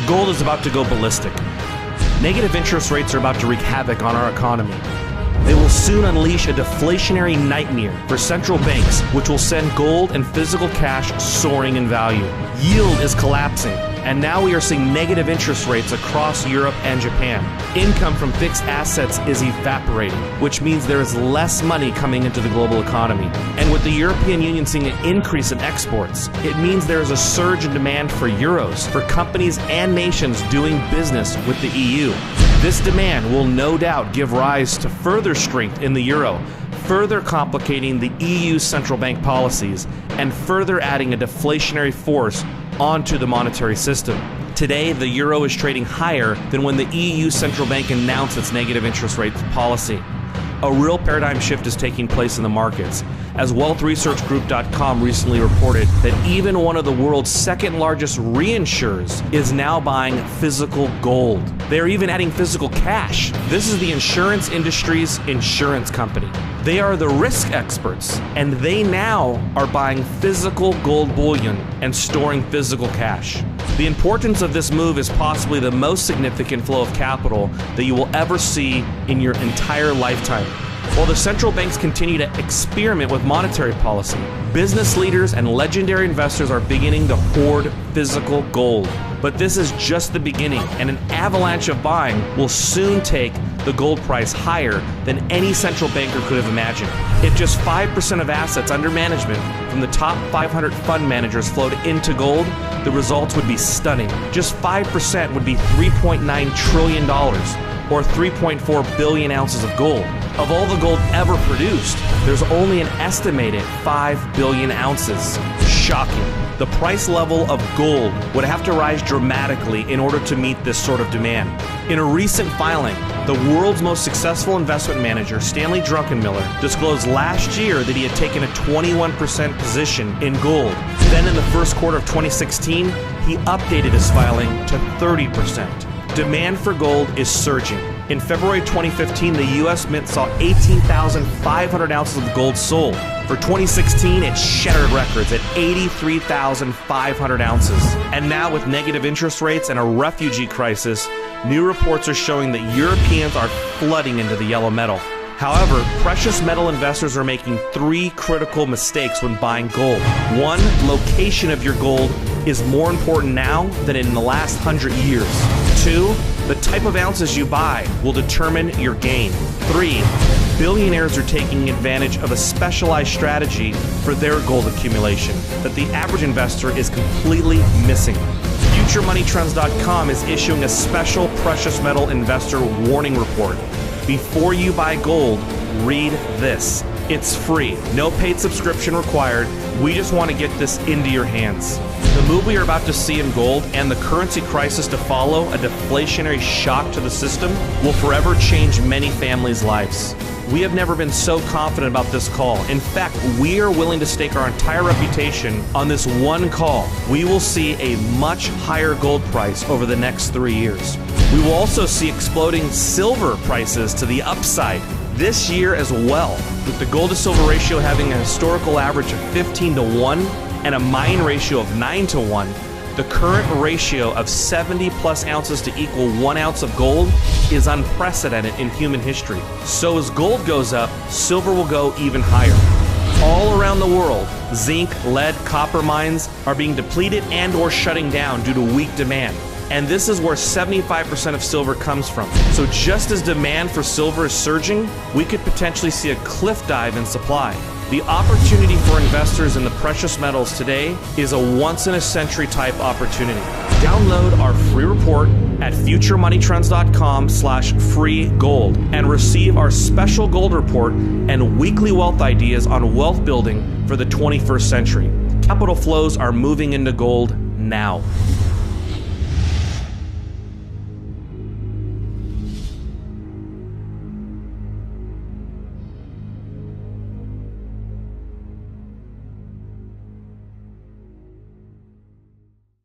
Gold is about to go ballistic. Negative interest rates are about to wreak havoc on our economy. They will soon unleash a deflationary nightmare for central banks, which will send gold and physical cash soaring in value. Yield is collapsing, and now we are seeing negative interest rates across Europe and Japan. Income from fixed assets is evaporating, which means there is less money coming into the global economy. And with the European Union seeing an increase in exports, it means there is a surge in demand for euros for companies and nations doing business with the EU. This demand will no doubt give rise to further strength in the euro, further complicating the EU's central bank policies and further adding a deflationary force onto the monetary system. Today, the euro is trading higher than when the EU central bank announced its negative interest rate policy. A real paradigm shift is taking place in the markets, as wealthresearchgroup.com recently reported that even one of the world's second largest reinsurers is now buying physical gold. They're even adding physical cash. This is the insurance industry's insurance company. They are the risk experts, and they now are buying physical gold bullion and storing physical cash. The importance of this move is possibly the most significant flow of capital that you will ever see in your entire lifetime. While the central banks continue to experiment with monetary policy, business leaders and legendary investors are beginning to hoard physical gold. But this is just the beginning, and an avalanche of buying will soon take the gold price higher than any central banker could have imagined. If just 5% of assets under management from the top 500 fund managers flowed into gold, the results would be stunning. Just 5% would be $3.9 trillion, or 3.4 billion ounces of gold. Of all the gold ever produced, there's only an estimated 5 billion ounces. Shocking. The price level of gold would have to rise dramatically in order to meet this sort of demand. In a recent filing, the world's most successful investment manager, Stanley Druckenmiller, disclosed last year that he had taken a 21% position in gold. Then in the first quarter of 2016, he updated his filing to 30%. Demand for gold is surging. In February 2015, the U.S. Mint saw 18,500 ounces of gold sold. For 2016, it shattered records at 83,500 ounces. And now with negative interest rates and a refugee crisis, new reports are showing that Europeans are flooding into the yellow metal. However, precious metal investors are making three critical mistakes when buying gold. One, location of your gold is more important now than in the last 100 years. Two, the type of ounces you buy will determine your gain. Three, billionaires are taking advantage of a specialized strategy for their gold accumulation that the average investor is completely missing. FutureMoneyTrends.com is issuing a special precious metal investor warning report. Before you buy gold, read this. It's free, no paid subscription required. We just want to get this into your hands. The move we are about to see in gold and the currency crisis to follow, a deflationary shock to the system, will forever change many families' lives. We have never been so confident about this call. In fact, we are willing to stake our entire reputation on this one call. We will see a much higher gold price over the next 3 years. We will also see exploding silver prices to the upside this year as well, with the gold to silver ratio having a historical average of 15-1 and a mine ratio of 9-1. The current ratio of 70 plus ounces to equal 1 ounce of gold is unprecedented in human history. So as gold goes up, silver will go even higher. All around the world, zinc, lead, copper mines are being depleted and or shutting down due to weak demand. And this is where 75% of silver comes from. So just as demand for silver is surging, we could potentially see a cliff dive in supply. The opportunity for investors in the precious metals today is a once-in-a-century type opportunity. Download our free report at futuremoneytrends.com/free gold and receive our special gold report and weekly wealth ideas on wealth building for the 21st century. Capital flows are moving into gold now.